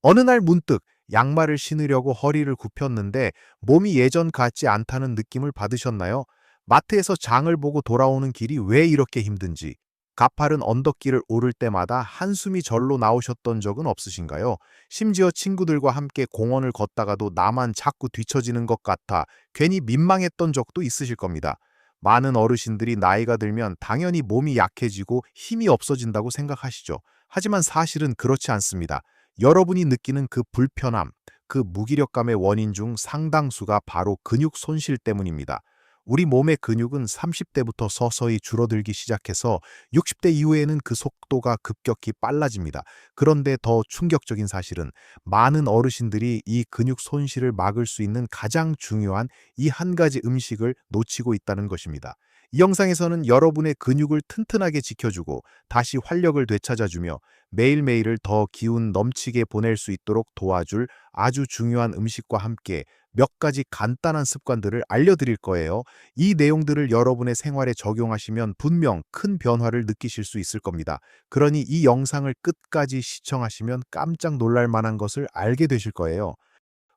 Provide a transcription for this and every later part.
어느 날 문득 양말을 신으려고 허리를 굽혔는데 몸이 예전 같지 않다는 느낌을 받으셨나요? 마트에서 장을 보고 돌아오는 길이 왜 이렇게 힘든지, 가파른 언덕길을 오를 때마다 한숨이 절로 나오셨던 적은 없으신가요? 심지어 친구들과 함께 공원을 걷다가도 나만 자꾸 뒤처지는 것 같아 괜히 민망했던 적도 있으실 겁니다. 많은 어르신들이 나이가 들면 당연히 몸이 약해지고 힘이 없어진다고 생각하시죠. 하지만 사실은 그렇지 않습니다. 여러분이 느끼는 그 불편함, 그 무기력감의 원인 중 상당수가 바로 근육 손실 때문입니다. 우리 몸의 근육은 30대부터 서서히 줄어들기 시작해서 60대 이후에는 그 속도가 급격히 빨라집니다. 그런데 더 충격적인 사실은 많은 어르신들이 이 근육 손실을 막을 수 있는 가장 중요한 이 한 가지 음식을 놓치고 있다는 것입니다. 이 영상에서는 여러분의 근육을 튼튼하게 지켜주고 다시 활력을 되찾아주며 매일매일을 더 기운 넘치게 보낼 수 있도록 도와줄 아주 중요한 음식과 함께 몇 가지 간단한 습관들을 알려드릴 거예요. 이 내용들을 여러분의 생활에 적용하시면 분명 큰 변화를 느끼실 수 있을 겁니다. 그러니 이 영상을 끝까지 시청하시면 깜짝 놀랄 만한 것을 알게 되실 거예요.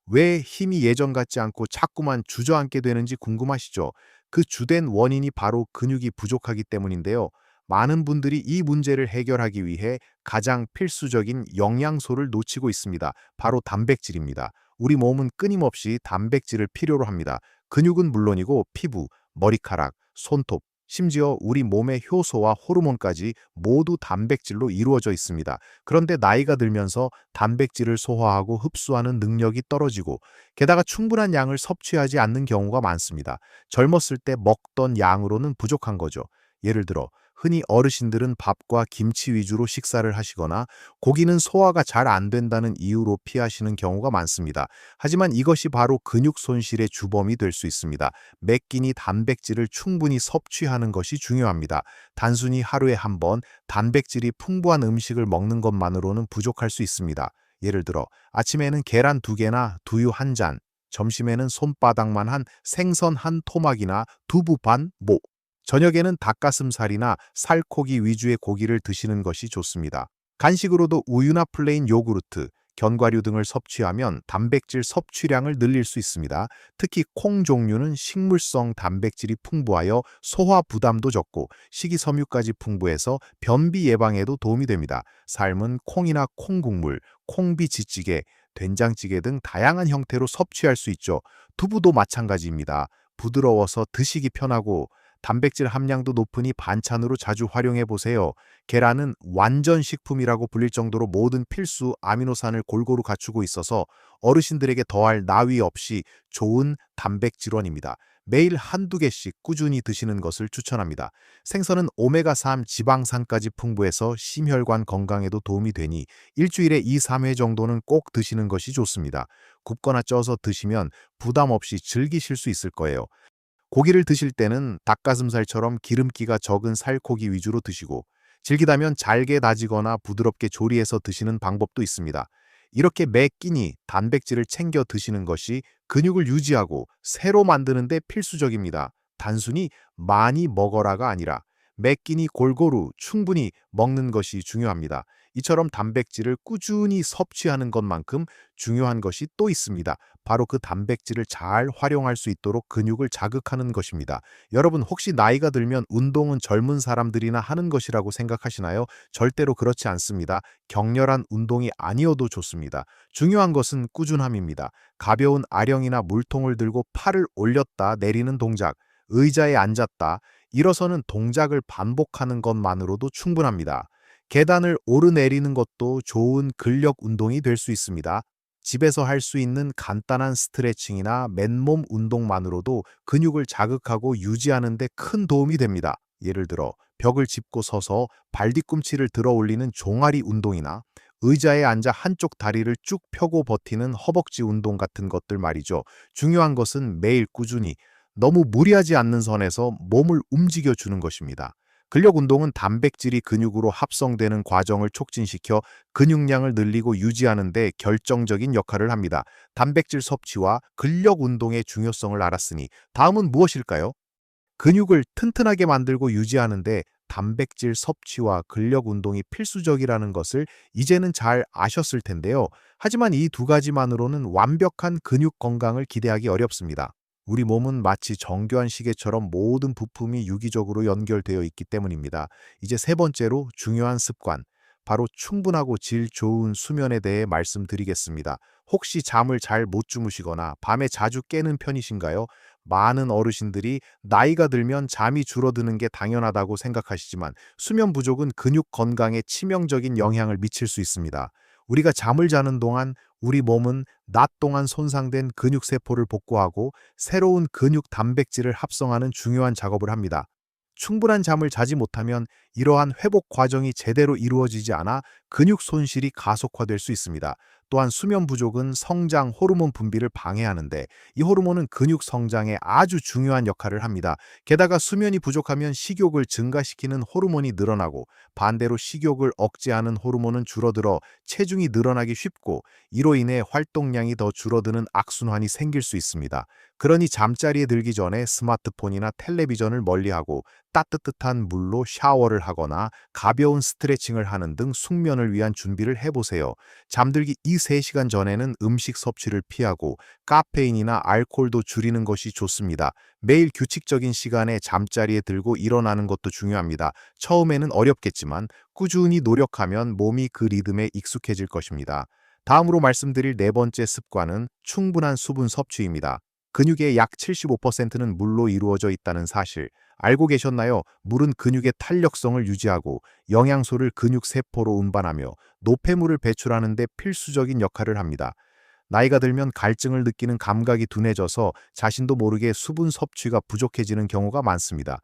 왜 힘이 예전 같지 않고 자꾸만 주저앉게 되는지 궁금하시죠? 그 주된 원인이 바로 근육이 부족하기 때문인데요. 많은 분들이 이 문제를 해결하기 위해 가장 필수적인 영양소를 놓치고 있습니다. 바로 단백질입니다. 우리 몸은 끊임없이 단백질을 필요로 합니다. 근육은 물론이고 피부, 머리카락, 손톱, 심지어 우리 몸의 효소와 호르몬까지 모두 단백질로 이루어져 있습니다. 그런데 나이가 들면서 단백질을 소화하고 흡수하는 능력이 떨어지고 게다가 충분한 양을 섭취하지 않는 경우가 많습니다. 젊었을 때 먹던 양으로는 부족한 거죠. 예를 들어 흔히 어르신들은 밥과 김치 위주로 식사를 하시거나 고기는 소화가 잘 안 된다는 이유로 피하시는 경우가 많습니다. 하지만 이것이 바로 근육 손실의 주범이 될 수 있습니다. 매 끼니 단백질을 충분히 섭취하는 것이 중요합니다. 단순히 하루에 한 번 단백질이 풍부한 음식을 먹는 것만으로는 부족할 수 있습니다. 예를 들어 아침에는 계란 2개나 두유 1잔, 점심에는 손바닥만 한 생선 한 토막이나 두부 반 모, 저녁에는 닭가슴살이나 살코기 위주의 고기를 드시는 것이 좋습니다. 간식으로도 우유나 플레인 요구르트, 견과류 등을 섭취하면 단백질 섭취량을 늘릴 수 있습니다. 특히 콩 종류는 식물성 단백질이 풍부하여 소화 부담도 적고 식이섬유까지 풍부해서 변비 예방에도 도움이 됩니다. 삶은 콩이나 콩국물, 콩비지찌개, 된장찌개 등 다양한 형태로 섭취할 수 있죠. 두부도 마찬가지입니다. 부드러워서 드시기 편하고 단백질 함량도 높으니 반찬으로 자주 활용해 보세요. 계란은 완전 식품이라고 불릴 정도로 모든 필수 아미노산을 골고루 갖추고 있어서 어르신들에게 더할 나위 없이 좋은 단백질원입니다. 매일 한두 개씩 꾸준히 드시는 것을 추천합니다. 생선은 오메가3 지방산까지 풍부해서 심혈관 건강에도 도움이 되니 일주일에 2, 3회 정도는 꼭 드시는 것이 좋습니다. 굽거나 쪄서 드시면 부담 없이 즐기실 수 있을 거예요. 고기를 드실 때는 닭가슴살처럼 기름기가 적은 살코기 위주로 드시고 질기다면 잘게 다지거나 부드럽게 조리해서 드시는 방법도 있습니다. 이렇게 매 끼니 단백질을 챙겨 드시는 것이 근육을 유지하고 새로 만드는 데 필수적입니다. 단순히 많이 먹어라가 아니라 매 끼니 골고루 충분히 먹는 것이 중요합니다. 이처럼 단백질을 꾸준히 섭취하는 것만큼 중요한 것이 또 있습니다. 바로 그 단백질을 잘 활용할 수 있도록 근육을 자극하는 것입니다. 여러분 혹시 나이가 들면 운동은 젊은 사람들이나 하는 것이라고 생각하시나요? 절대로 그렇지 않습니다. 격렬한 운동이 아니어도 좋습니다. 중요한 것은 꾸준함입니다. 가벼운 아령이나 물통을 들고 팔을 올렸다 내리는 동작, 의자에 앉았다, 일어서는 동작을 반복하는 것만으로도 충분합니다. 계단을 오르내리는 것도 좋은 근력 운동이 될 수 있습니다. 집에서 할 수 있는 간단한 스트레칭이나 맨몸 운동만으로도 근육을 자극하고 유지하는 데 큰 도움이 됩니다. 예를 들어 벽을 짚고 서서 발뒤꿈치를 들어 올리는 종아리 운동이나 의자에 앉아 한쪽 다리를 쭉 펴고 버티는 허벅지 운동 같은 것들 말이죠. 중요한 것은 매일 꾸준히 너무 무리하지 않는 선에서 몸을 움직여 주는 것입니다. 근력 운동은 단백질이 근육으로 합성되는 과정을 촉진시켜 근육량을 늘리고 유지하는 데 결정적인 역할을 합니다. 단백질 섭취와 근력 운동의 중요성을 알았으니 다음은 무엇일까요? 근육을 튼튼하게 만들고 유지하는데 단백질 섭취와 근력 운동이 필수적이라는 것을 이제는 잘 아셨을 텐데요. 하지만 이 두 가지만으로는 완벽한 근육 건강을 기대하기 어렵습니다. 우리 몸은 마치 정교한 시계처럼 모든 부품이 유기적으로 연결되어 있기 때문입니다. 이제 세 번째로 중요한 습관, 바로 충분하고 질 좋은 수면에 대해 말씀드리겠습니다. 혹시 잠을 잘 못 주무시거나 밤에 자주 깨는 편이신가요? 많은 어르신들이 나이가 들면 잠이 줄어드는 게 당연하다고 생각하시지만 수면 부족은 근육 건강에 치명적인 영향을 미칠 수 있습니다. 우리가 잠을 자는 동안 우리 몸은 낮 동안 손상된 근육세포를 복구하고 새로운 근육 단백질을 합성하는 중요한 작업을 합니다. 충분한 잠을 자지 못하면 이러한 회복 과정이 제대로 이루어지지 않아 근육 손실이 가속화될 수 있습니다. 또한 수면 부족은 성장 호르몬 분비를 방해하는데 이 호르몬은 근육 성장에 아주 중요한 역할을 합니다. 게다가 수면이 부족하면 식욕을 증가시키는 호르몬이 늘어나고 반대로 식욕을 억제하는 호르몬은 줄어들어 체중이 늘어나기 쉽고 이로 인해 활동량이 더 줄어드는 악순환이 생길 수 있습니다. 그러니 잠자리에 들기 전에 스마트폰이나 텔레비전을 멀리하고 따뜻한 물로 샤워를 하거나 가벼운 스트레칭을 하는 등 숙면을 위한 준비를 해보세요. 잠들기 2~3시간 전에는 음식 섭취를 피하고 카페인이나 알코올도 줄이는 것이 좋습니다. 매일 규칙적인 시간에 잠자리에 들고 일어나는 것도 중요합니다. 처음에는 어렵겠지만 꾸준히 노력하면 몸이 그 리듬에 익숙해질 것입니다. 다음으로 말씀드릴 네 번째 습관은 충분한 수분 섭취입니다. 근육의 약 75%는 물로 이루어져 있다는 사실 알고 계셨나요? 물은 근육의 탄력성을 유지하고 영양소를 근육 세포로 운반하며 노폐물을 배출하는 데 필수적인 역할을 합니다. 나이가 들면 갈증을 느끼는 감각이 둔해져서 자신도 모르게 수분 섭취가 부족해지는 경우가 많습니다.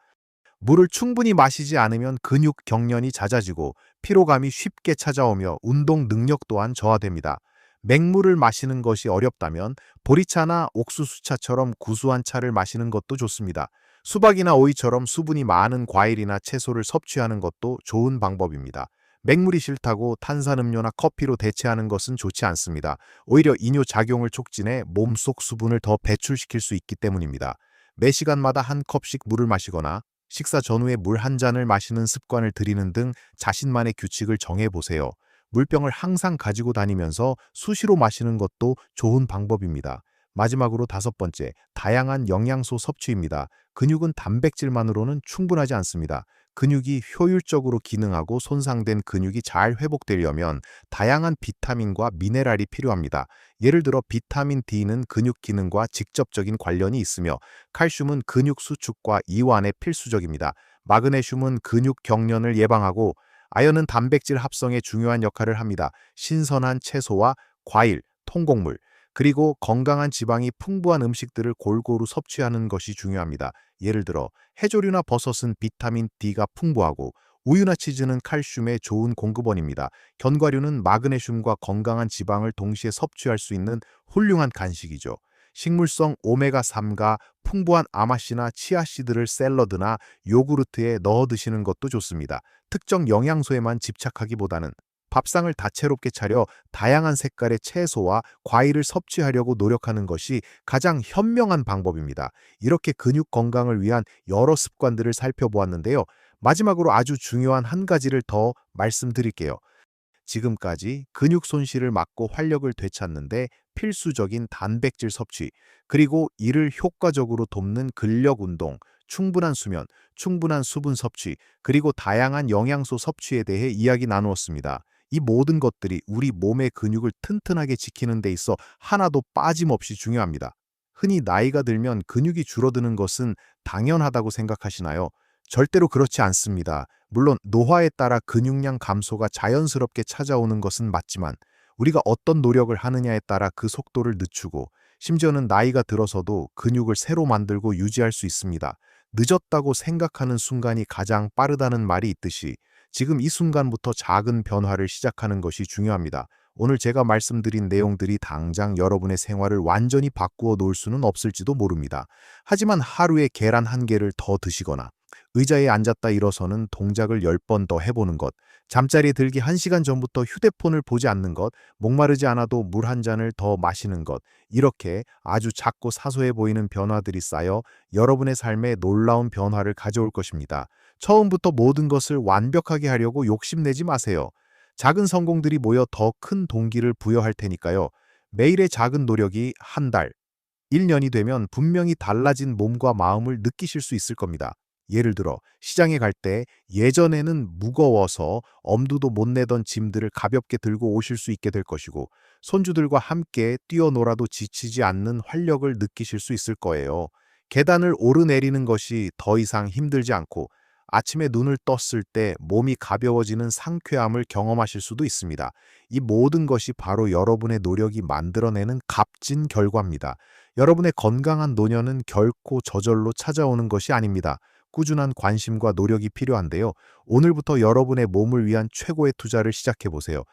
물을 충분히 마시지 않으면 근육 경련이 잦아지고 피로감이 쉽게 찾아오며 운동 능력 또한 저하됩니다. 맹물을 마시는 것이 어렵다면 보리차나 옥수수차처럼 구수한 차를 마시는 것도 좋습니다. 수박이나 오이처럼 수분이 많은 과일이나 채소를 섭취하는 것도 좋은 방법입니다. 맹물이 싫다고 탄산음료나 커피로 대체하는 것은 좋지 않습니다. 오히려 이뇨 작용을 촉진해 몸속 수분을 더 배출시킬 수 있기 때문입니다. 매 시간마다 한 컵씩 물을 마시거나 식사 전후에 물 한 잔을 마시는 습관을 들이는 등 자신만의 규칙을 정해보세요. 물병을 항상 가지고 다니면서 수시로 마시는 것도 좋은 방법입니다. 마지막으로 다섯 번째, 다양한 영양소 섭취입니다. 근육은 단백질만으로는 충분하지 않습니다. 근육이 효율적으로 기능하고 손상된 근육이 잘 회복되려면 다양한 비타민과 미네랄이 필요합니다. 예를 들어 비타민 D는 근육 기능과 직접적인 관련이 있으며 칼슘은 근육 수축과 이완에 필수적입니다. 마그네슘은 근육 경련을 예방하고 아연은 단백질 합성에 중요한 역할을 합니다. 신선한 채소와 과일, 통곡물, 그리고 건강한 지방이 풍부한 음식들을 골고루 섭취하는 것이 중요합니다. 예를 들어 해조류나 버섯은 비타민 D가 풍부하고 우유나 치즈는 칼슘의 좋은 공급원입니다. 견과류는 마그네슘과 건강한 지방을 동시에 섭취할 수 있는 훌륭한 간식이죠. 식물성 오메가3가 풍부한 아마씨나 치아씨드를 샐러드나 요구르트에 넣어 드시는 것도 좋습니다. 특정 영양소에만 집착하기보다는 밥상을 다채롭게 차려 다양한 색깔의 채소와 과일을 섭취하려고 노력하는 것이 가장 현명한 방법입니다. 이렇게 근육 건강을 위한 여러 습관들을 살펴보았는데요. 마지막으로 아주 중요한 한 가지를 더 말씀드릴게요. 지금까지 근육 손실을 막고 활력을 되찾는데 필수적인 단백질 섭취, 그리고 이를 효과적으로 돕는 근력 운동, 충분한 수면, 충분한 수분 섭취, 그리고 다양한 영양소 섭취에 대해 이야기 나누었습니다. 이 모든 것들이 우리 몸의 근육을 튼튼하게 지키는 데 있어 하나도 빠짐없이 중요합니다. 흔히 나이가 들면 근육이 줄어드는 것은 당연하다고 생각하시나요? 절대로 그렇지 않습니다. 물론 노화에 따라 근육량 감소가 자연스럽게 찾아오는 것은 맞지만 우리가 어떤 노력을 하느냐에 따라 그 속도를 늦추고 심지어는 나이가 들어서도 근육을 새로 만들고 유지할 수 있습니다. 늦었다고 생각하는 순간이 가장 빠르다는 말이 있듯이 지금 이 순간부터 작은 변화를 시작하는 것이 중요합니다. 오늘 제가 말씀드린 내용들이 당장 여러분의 생활을 완전히 바꾸어 놓을 수는 없을지도 모릅니다. 하지만 하루에 계란 한 개를 더 드시거나 의자에 앉았다 일어서는 동작을 10번 더 해보는 것, 잠자리에 들기 1시간 전부터 휴대폰을 보지 않는 것, 목마르지 않아도 물 한 잔을 더 마시는 것, 이렇게 아주 작고 사소해 보이는 변화들이 쌓여 여러분의 삶에 놀라운 변화를 가져올 것입니다. 처음부터 모든 것을 완벽하게 하려고 욕심내지 마세요. 작은 성공들이 모여 더 큰 동기를 부여할 테니까요. 매일의 작은 노력이 한 달, 1년이 되면 분명히 달라진 몸과 마음을 느끼실 수 있을 겁니다. 예를 들어 시장에 갈 때 예전에는 무거워서 엄두도 못 내던 짐들을 가볍게 들고 오실 수 있게 될 것이고, 손주들과 함께 뛰어놀아도 지치지 않는 활력을 느끼실 수 있을 거예요. 계단을 오르내리는 것이 더 이상 힘들지 않고, 아침에 눈을 떴을 때 몸이 가벼워지는 상쾌함을 경험하실 수도 있습니다. 이 모든 것이 바로 여러분의 노력이 만들어내는 값진 결과입니다. 여러분의 건강한 노년은 결코 저절로 찾아오는 것이 아닙니다. 꾸준한 관심과 노력이 필요한데요. 오늘부터 여러분의 몸을 위한 최고의 투자를 시작해 보세요.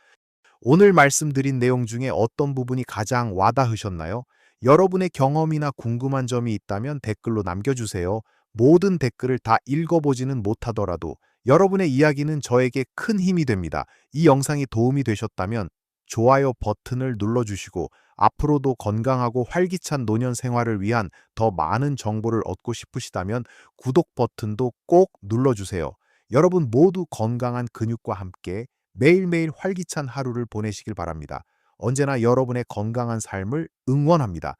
오늘 말씀드린 내용 중에 어떤 부분이 가장 와닿으셨나요? 여러분의 경험이나 궁금한 점이 있다면 댓글로 남겨주세요. 모든 댓글을 다 읽어보지는 못하더라도 여러분의 이야기는 저에게 큰 힘이 됩니다. 이 영상이 도움이 되셨다면 좋아요 버튼을 눌러주시고, 앞으로도 건강하고 활기찬 노년 생활을 위한 더 많은 정보를 얻고 싶으시다면 구독 버튼도 꼭 눌러주세요. 여러분 모두 건강한 근육과 함께 매일매일 활기찬 하루를 보내시길 바랍니다. 언제나 여러분의 건강한 삶을 응원합니다.